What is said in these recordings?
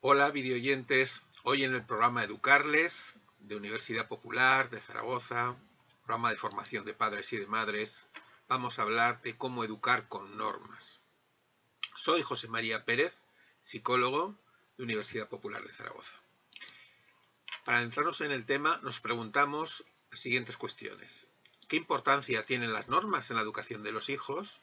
Hola, videoyentes. Hoy en el programa Educarles, de Universidad Popular de Zaragoza, programa de formación de padres y de madres, vamos a hablar de cómo educar con normas. Soy José María Pérez, psicólogo de Universidad Popular de Zaragoza. Para entrarnos en el tema, nos preguntamos las siguientes cuestiones. ¿Qué importancia tienen las normas en la educación de los hijos?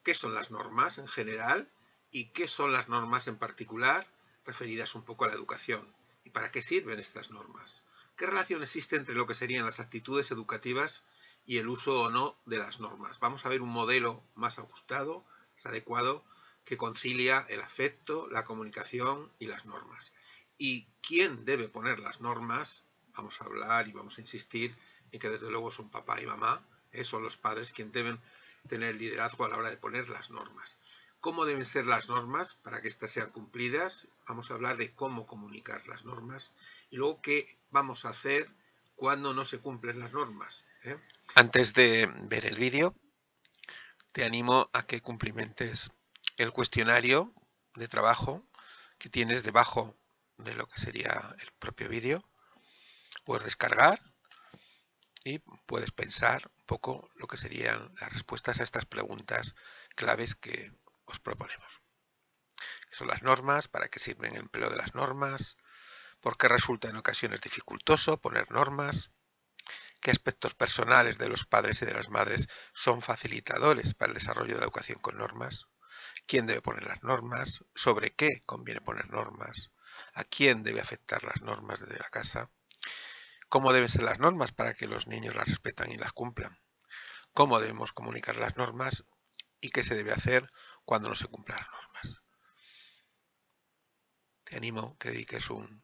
¿Qué son las normas en general? ¿Y qué son las normas en particular referidas un poco a la educación? ¿Y para qué sirven estas normas? ¿Qué relación existe entre lo que serían las actitudes educativas y el uso o no de las normas? Vamos a ver un modelo más ajustado, más adecuado, que concilia el afecto, la comunicación y las normas. ¿Y quién debe poner las normas? Vamos a hablar y vamos a insistir en que desde luego son papá y mamá, son los padres quienes deben tener liderazgo a la hora de poner las normas. ¿Cómo deben ser las normas para que éstas sean cumplidas? Vamos a hablar de cómo comunicar las normas y luego qué vamos a hacer cuando no se cumplen las normas. Antes de ver el vídeo, te animo a que cumplimentes el cuestionario de trabajo que tienes debajo de lo que sería el propio vídeo. Puedes descargar y puedes pensar un poco lo que serían las respuestas a estas preguntas claves que os proponemos. ¿Qué son las normas? ¿Para qué sirven el empleo de las normas? ¿Por qué resulta en ocasiones dificultoso poner normas? ¿Qué aspectos personales de los padres y de las madres son facilitadores para el desarrollo de la educación con normas? ¿Quién debe poner las normas? ¿Sobre qué conviene poner normas? ¿A quién debe afectar las normas desde la casa? ¿Cómo deben ser las normas para que los niños las respetan y las cumplan? ¿Cómo debemos comunicar las normas? ¿Y qué se debe hacer cuando no se cumplan las normas? Te animo a que dediques un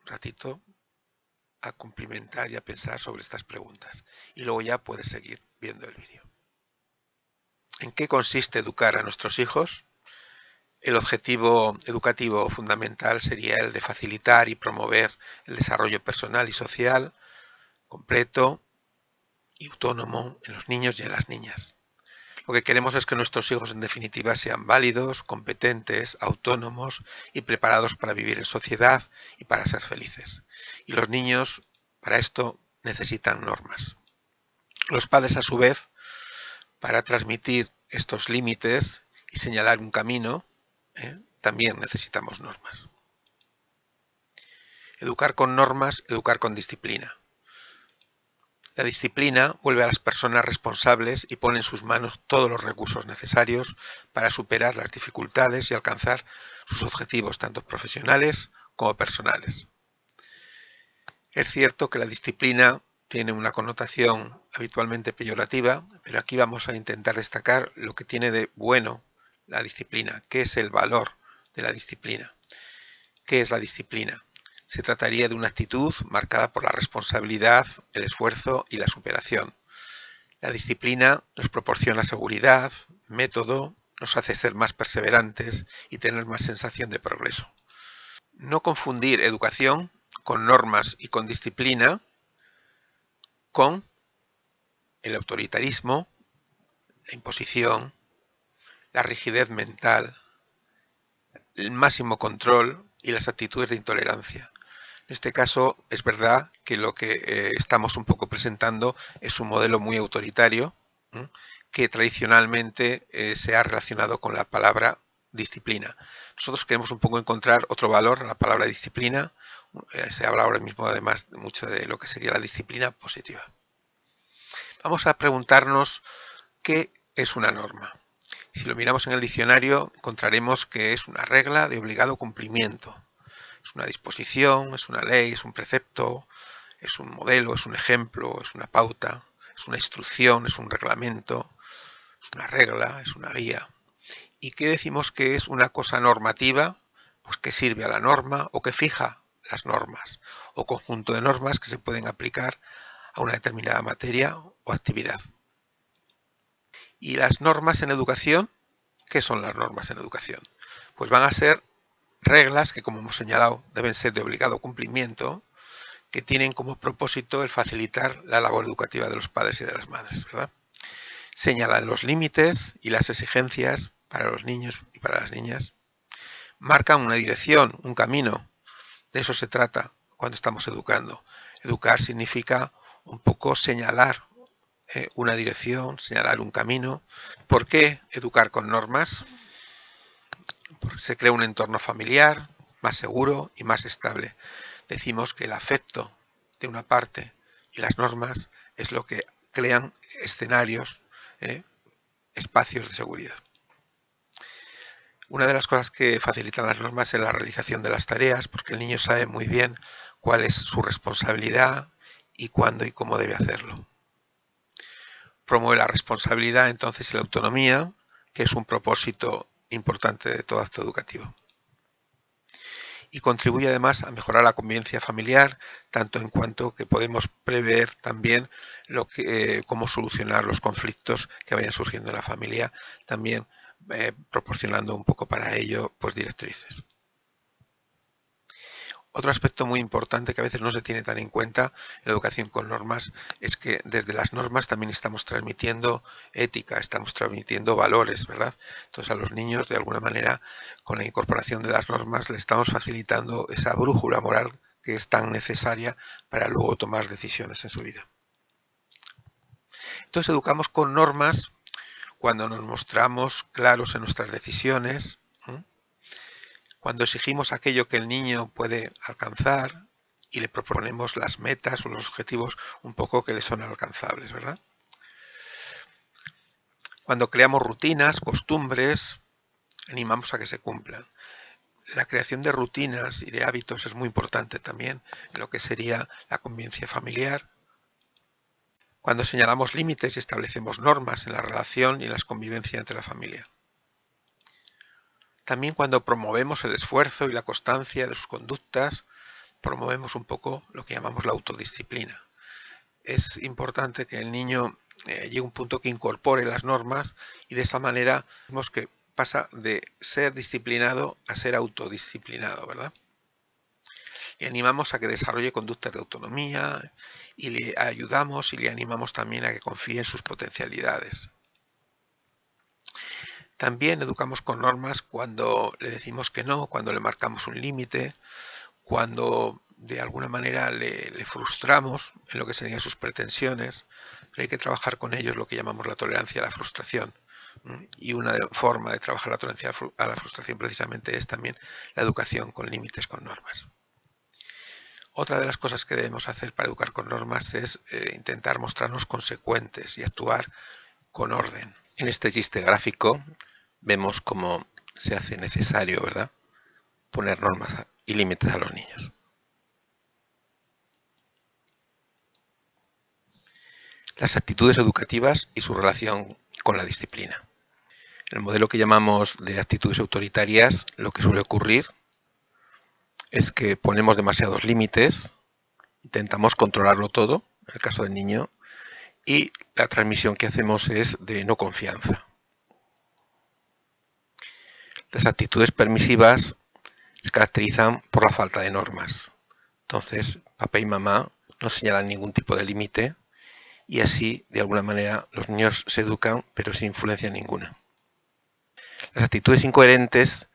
ratito a cumplimentar y a pensar sobre estas preguntas. Y luego ya puedes seguir viendo el vídeo. ¿En qué consiste educar a nuestros hijos? El objetivo educativo fundamental sería el de facilitar y promover el desarrollo personal y social completo y autónomo en los niños y en las niñas. Lo que queremos es que nuestros hijos en definitiva sean válidos, competentes, autónomos y preparados para vivir en sociedad y para ser felices. Y los niños para esto necesitan normas. Los padres a su vez, para transmitir estos límites y señalar un camino, también necesitamos normas. Educar con normas, educar con disciplina. La disciplina vuelve a las personas responsables y pone en sus manos todos los recursos necesarios para superar las dificultades y alcanzar sus objetivos, tanto profesionales como personales. Es cierto que la disciplina tiene una connotación habitualmente peyorativa, pero aquí vamos a intentar destacar lo que tiene de bueno la disciplina, qué es el valor de la disciplina. ¿Qué es la disciplina? Se trataría de una actitud marcada por la responsabilidad, el esfuerzo y la superación. La disciplina nos proporciona seguridad, método, nos hace ser más perseverantes y tener más sensación de progreso. No confundir educación con normas y con disciplina con el autoritarismo, la imposición, la rigidez mental, el máximo control y las actitudes de intolerancia. En este caso es verdad que lo que estamos un poco presentando es un modelo muy autoritario que tradicionalmente se ha relacionado con la palabra disciplina. Nosotros queremos un poco encontrar otro valor a la palabra disciplina. Se habla ahora mismo además mucho de lo que sería la disciplina positiva. Vamos a preguntarnos qué es una norma. Si lo miramos en el diccionario encontraremos que es una regla de obligado cumplimiento. Es una disposición, es una ley, es un precepto, es un modelo, es un ejemplo, es una pauta, es una instrucción, es un reglamento, es una regla, es una guía. ¿Y qué decimos que es una cosa normativa? Pues que sirve a la norma o que fija las normas o conjunto de normas que se pueden aplicar a una determinada materia o actividad. ¿Y las normas en educación? ¿Qué son las normas en educación? Pues van a ser reglas que, como hemos señalado, deben ser de obligado cumplimiento, que tienen como propósito el facilitar la labor educativa de los padres y de las madres, ¿verdad? Señalan los límites y las exigencias para los niños y para las niñas, marcan una dirección, un camino. De eso se trata cuando estamos educando. Educar significa un poco señalar una dirección, señalar un camino. ¿Por qué educar con normas? Porque se crea un entorno familiar más seguro y más estable. Decimos que el afecto de una parte y las normas es lo que crean escenarios, espacios de seguridad. Una de las cosas que facilitan las normas es la realización de las tareas, porque el niño sabe muy bien cuál es su responsabilidad y cuándo y cómo debe hacerlo. Promueve la responsabilidad entonces y la autonomía, que es un propósito importante de todo acto educativo. Y contribuye además a mejorar la convivencia familiar, tanto en cuanto que podemos prever también cómo solucionar los conflictos que vayan surgiendo en la familia, también proporcionando un poco para ello pues directrices. Otro aspecto muy importante que a veces no se tiene tan en cuenta en la educación con normas es que desde las normas también estamos transmitiendo ética, estamos transmitiendo valores, ¿verdad? Entonces a los niños de alguna manera con la incorporación de las normas le estamos facilitando esa brújula moral que es tan necesaria para luego tomar decisiones en su vida. Entonces educamos con normas cuando nos mostramos claros en nuestras decisiones, cuando exigimos aquello que el niño puede alcanzar y le proponemos las metas o los objetivos un poco que le son alcanzables, ¿verdad? Cuando creamos rutinas, costumbres, animamos a que se cumplan. La creación de rutinas y de hábitos es muy importante también en lo que sería la convivencia familiar. Cuando señalamos límites y establecemos normas en la relación y en la convivencia entre la familia. También cuando promovemos el esfuerzo y la constancia de sus conductas, promovemos un poco lo que llamamos la autodisciplina. Es importante que el niño llegue a un punto que incorpore las normas y de esa manera vemos que pasa de ser disciplinado a ser autodisciplinado, ¿verdad? Le animamos a que desarrolle conductas de autonomía y le ayudamos y le animamos también a que confíe en sus potencialidades. También educamos con normas cuando le decimos que no, cuando le marcamos un límite, cuando de alguna manera le frustramos en lo que serían sus pretensiones, pero hay que trabajar con ellos lo que llamamos la tolerancia a la frustración. Y una forma de trabajar la tolerancia a la frustración precisamente es también la educación con límites, con normas. Otra de las cosas que debemos hacer para educar con normas es intentar mostrarnos consecuentes y actuar con orden. En este chiste gráfico vemos cómo se hace necesario, ¿verdad?, poner normas y límites a los niños. Las actitudes educativas y su relación con la disciplina. En el modelo que llamamos de actitudes autoritarias, lo que suele ocurrir es que ponemos demasiados límites, intentamos controlarlo todo, en el caso del niño, y la transmisión que hacemos es de no confianza. Las actitudes permisivas se caracterizan por la falta de normas. Entonces, papá y mamá no señalan ningún tipo de límite y así, de alguna manera, los niños se educan pero sin influencia ninguna. Las actitudes incoherentes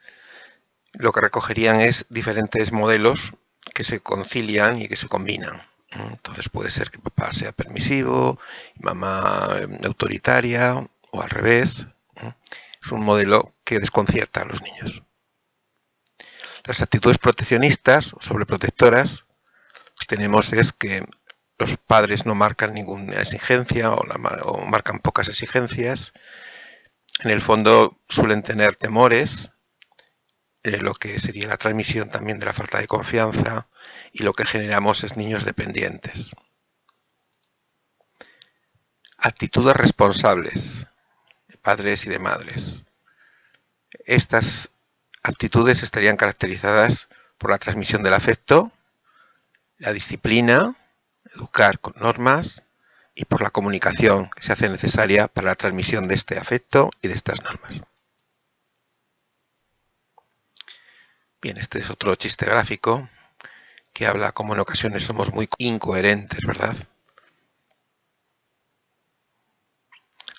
lo que recogerían es diferentes modelos que se concilian y que se combinan. Entonces puede ser que papá sea permisivo y mamá autoritaria o al revés. Es un modelo que desconcierta a los niños. Las actitudes proteccionistas o sobreprotectoras, lo que tenemos es que los padres no marcan ninguna exigencia o marcan pocas exigencias. En el fondo suelen tener temores, lo que sería la transmisión también de la falta de confianza, y lo que generamos es niños dependientes. Actitudes responsables de padres y de madres. Estas actitudes estarían caracterizadas por la transmisión del afecto, la disciplina, educar con normas, y por la comunicación que se hace necesaria para la transmisión de este afecto y de estas normas. Bien, este es otro chiste gráfico que habla como en ocasiones somos muy incoherentes, ¿verdad?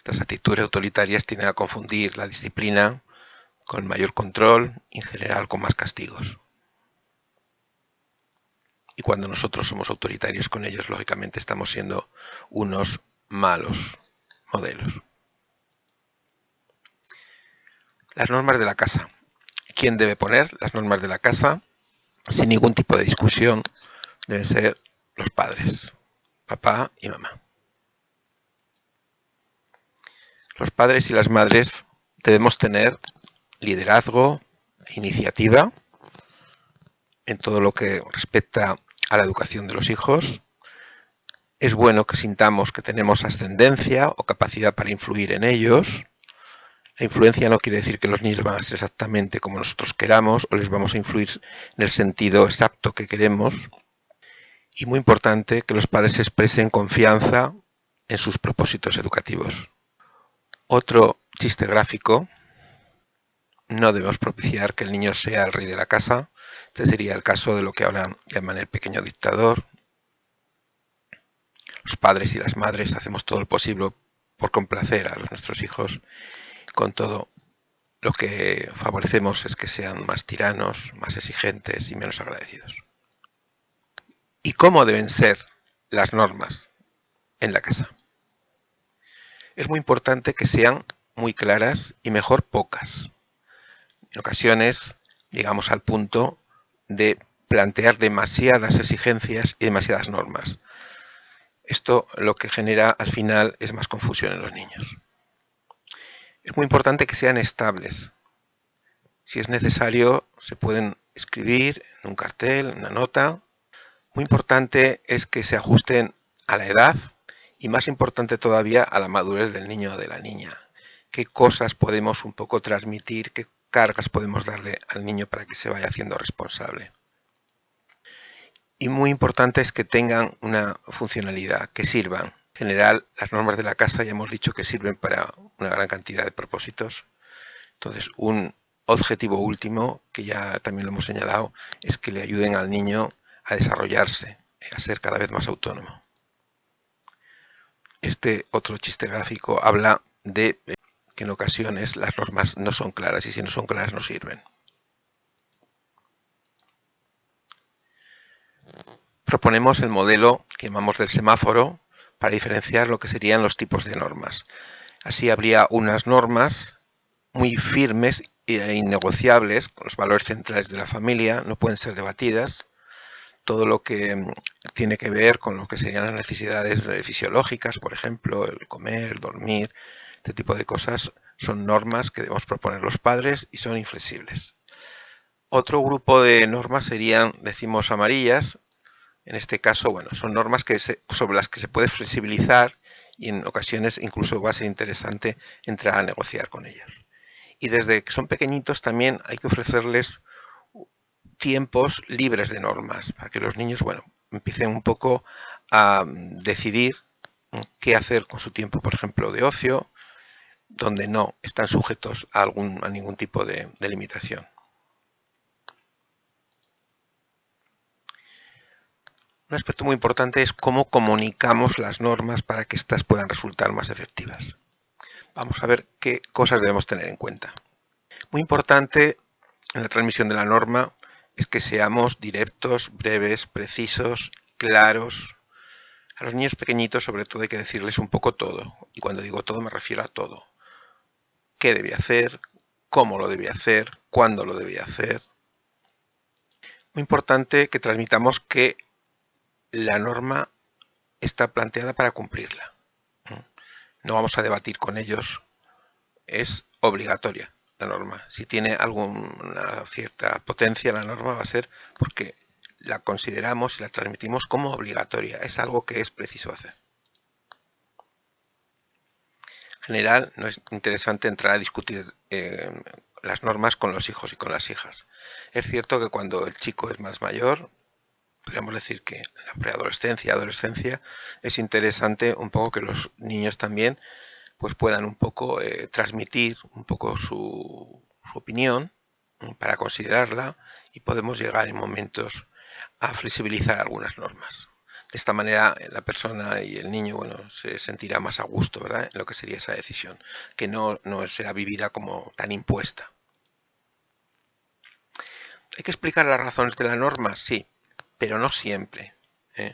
Las actitudes autoritarias tienden a confundir la disciplina con mayor control y en general con más castigos. Y cuando nosotros somos autoritarios con ellos, lógicamente estamos siendo unos malos modelos. Las normas de la casa. ¿Quién debe poner las normas de la casa? Sin ningún tipo de discusión, deben ser los padres, papá y mamá. Los padres y las madres debemos tener liderazgo e iniciativa en todo lo que respecta a la educación de los hijos. Es bueno que sintamos que tenemos ascendencia o capacidad para influir en ellos. La influencia no quiere decir que los niños van a ser exactamente como nosotros queramos o les vamos a influir en el sentido exacto que queremos. Y muy importante que los padres expresen confianza en sus propósitos educativos. Otro chiste gráfico: no debemos propiciar que el niño sea el rey de la casa. Este sería el caso de lo que ahora llaman el pequeño dictador. Los padres y las madres hacemos todo lo posible por complacer a nuestros hijos. Con todo, lo que favorecemos es que sean más tiranos, más exigentes y menos agradecidos. ¿Y cómo deben ser las normas en la casa? Es muy importante que sean muy claras y mejor pocas. En ocasiones llegamos al punto de plantear demasiadas exigencias y demasiadas normas. Esto lo que genera al final es más confusión en los niños. Es muy importante que sean estables. Si es necesario, se pueden escribir en un cartel, en una nota. Muy importante es que se ajusten a la edad y, más importante todavía, a la madurez del niño o de la niña. ¿Qué cosas podemos un poco transmitir? ¿Qué cargas podemos darle al niño para que se vaya haciendo responsable? Y muy importante es que tengan una funcionalidad, que sirvan. En general, las normas de la casa ya hemos dicho que sirven para una gran cantidad de propósitos. Entonces, un objetivo último, que ya también lo hemos señalado, es que le ayuden al niño a desarrollarse, a ser cada vez más autónomo. Este otro chiste gráfico habla de que en ocasiones las normas no son claras y si no son claras no sirven. Proponemos el modelo que llamamos del semáforo para diferenciar lo que serían los tipos de normas. Así habría unas normas muy firmes e innegociables, con los valores centrales de la familia, no pueden ser debatidas. Todo lo que tiene que ver con lo que serían las necesidades fisiológicas, por ejemplo, el comer, el dormir, este tipo de cosas, son normas que debemos proponer los padres y son inflexibles. Otro grupo de normas serían, decimos, amarillas. En este caso, bueno, son normas sobre las que se puede flexibilizar y en ocasiones incluso va a ser interesante entrar a negociar con ellos. Y desde que son pequeñitos también hay que ofrecerles tiempos libres de normas para que los niños, bueno, empiecen un poco a decidir qué hacer con su tiempo, por ejemplo, de ocio, donde no están sujetos a ningún tipo de limitación. Un aspecto muy importante es cómo comunicamos las normas para que éstas puedan resultar más efectivas. Vamos a ver qué cosas debemos tener en cuenta. Muy importante en la transmisión de la norma es que seamos directos, breves, precisos, claros. A los niños pequeñitos, sobre todo, hay que decirles un poco todo. Y cuando digo todo, me refiero a todo. ¿Qué debe hacer? ¿Cómo lo debe hacer? ¿Cuándo lo debe hacer? Muy importante que transmitamos que la norma está planteada para cumplirla. No vamos a debatir con ellos. Es obligatoria la norma. Si tiene alguna cierta potencia la norma va a ser porque la consideramos y la transmitimos como obligatoria. Es algo que es preciso hacer. En general, no es interesante entrar a discutir las normas con los hijos y con las hijas. Es cierto que cuando el chico es más mayor, podríamos decir que en la preadolescencia, adolescencia, es interesante un poco que los niños también pues puedan un poco transmitir un poco su opinión para considerarla y podemos llegar en momentos a flexibilizar algunas normas. De esta manera la persona y el niño, bueno, se sentirá más a gusto, ¿verdad?, en lo que sería esa decisión, que no será vivida como tan impuesta. ¿Hay que explicar las razones de la norma? Sí, pero no siempre, ¿eh?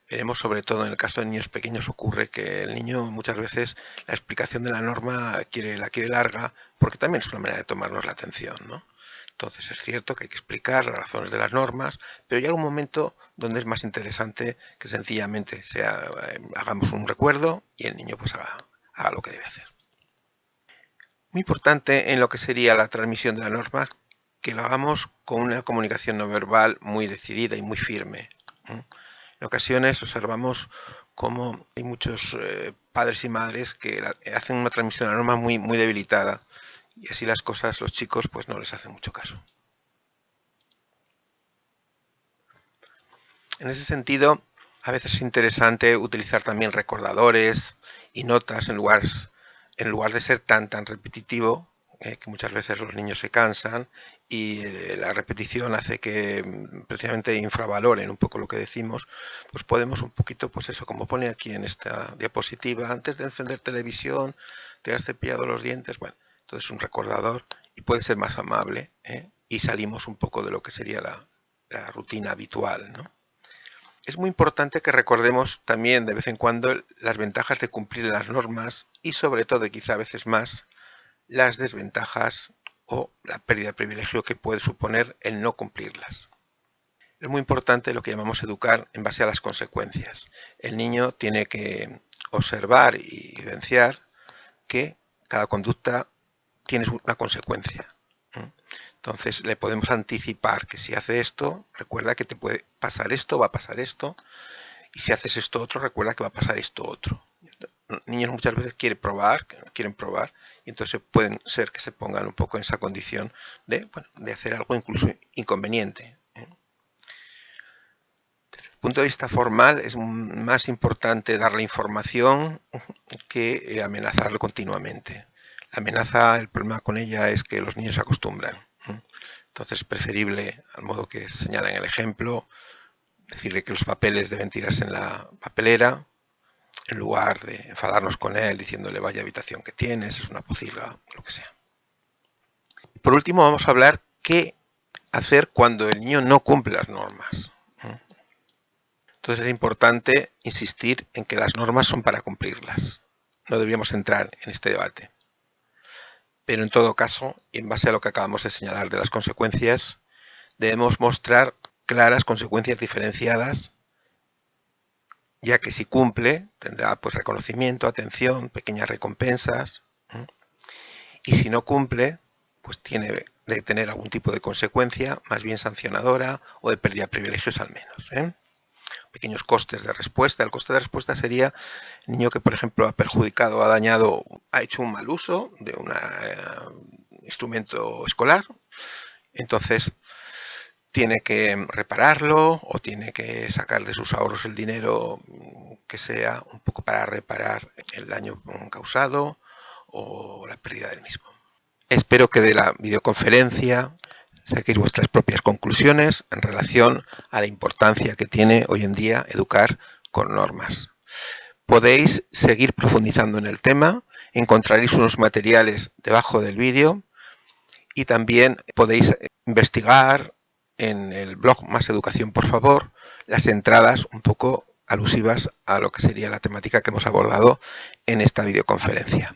Veremos, sobre todo en el caso de niños pequeños, ocurre que el niño muchas veces la explicación de la norma la quiere larga, porque también es una manera de tomarnos la atención, ¿no? Entonces es cierto que hay que explicar las razones de las normas, pero llega un momento donde es más interesante que sencillamente hagamos un recuerdo y el niño pues haga lo que debe hacer. Muy importante en lo que sería la transmisión de la norma, que lo hagamos con una comunicación no verbal muy decidida y muy firme. En ocasiones observamos cómo hay muchos padres y madres que hacen una transmisión de la norma muy debilitada, y así las cosas, los chicos pues no les hacen mucho caso. En ese sentido, a veces es interesante utilizar también recordadores y notas en lugar de ser tan repetitivo, que muchas veces los niños se cansan y la repetición hace que precisamente infravaloren un poco lo que decimos. Pues podemos un poquito, pues eso, como pone aquí en esta diapositiva, antes de encender televisión, te has cepillado los dientes. Bueno, entonces un recordador y puede ser más amable, y salimos un poco de lo que sería la rutina habitual, ¿no? Es muy importante que recordemos también de vez en cuando las ventajas de cumplir las normas y sobre todo, y quizá a veces más, las desventajas o la pérdida de privilegio que puede suponer el no cumplirlas. Es muy importante lo que llamamos educar en base a las consecuencias. El niño tiene que observar y vivenciar que cada conducta tiene una consecuencia. Entonces le podemos anticipar que si hace esto, recuerda que te puede pasar esto, va a pasar esto, y si haces esto otro, recuerda que va a pasar esto otro. Los niños muchas veces quieren probar, y entonces pueden ser que se pongan un poco en esa condición de hacer algo incluso inconveniente. Desde el punto de vista formal es más importante dar la información que amenazarlo continuamente. La amenaza, el problema con ella es que los niños se acostumbran. Entonces es preferible, al modo que se señala en el ejemplo, decirle que los papeles deben tirarse en la papelera, en lugar de enfadarnos con él diciéndole vaya habitación que tienes, es una pocilga, lo que sea. Por último, vamos a hablar qué hacer cuando el niño no cumple las normas. Entonces es importante insistir en que las normas son para cumplirlas. No deberíamos entrar en este debate. Pero en todo caso, y en base a lo que acabamos de señalar de las consecuencias, debemos mostrar claras consecuencias diferenciadas, ya que si cumple tendrá pues reconocimiento, atención, pequeñas recompensas, y si no cumple, pues tiene de tener algún tipo de consecuencia, más bien sancionadora o de pérdida de privilegios al menos. Pequeños costes de respuesta. El coste de respuesta sería el niño que, por ejemplo, ha perjudicado, ha dañado, ha hecho un mal uso de un instrumento escolar, entonces tiene que repararlo o tiene que sacar de sus ahorros el dinero que sea un poco para reparar el daño causado o la pérdida del mismo. Espero que de la videoconferencia saquéis vuestras propias conclusiones en relación a la importancia que tiene hoy en día educar con normas. Podéis seguir profundizando en el tema, encontraréis unos materiales debajo del vídeo y también podéis investigar en el blog Más Educación, por favor, las entradas un poco alusivas a lo que sería la temática que hemos abordado en esta videoconferencia.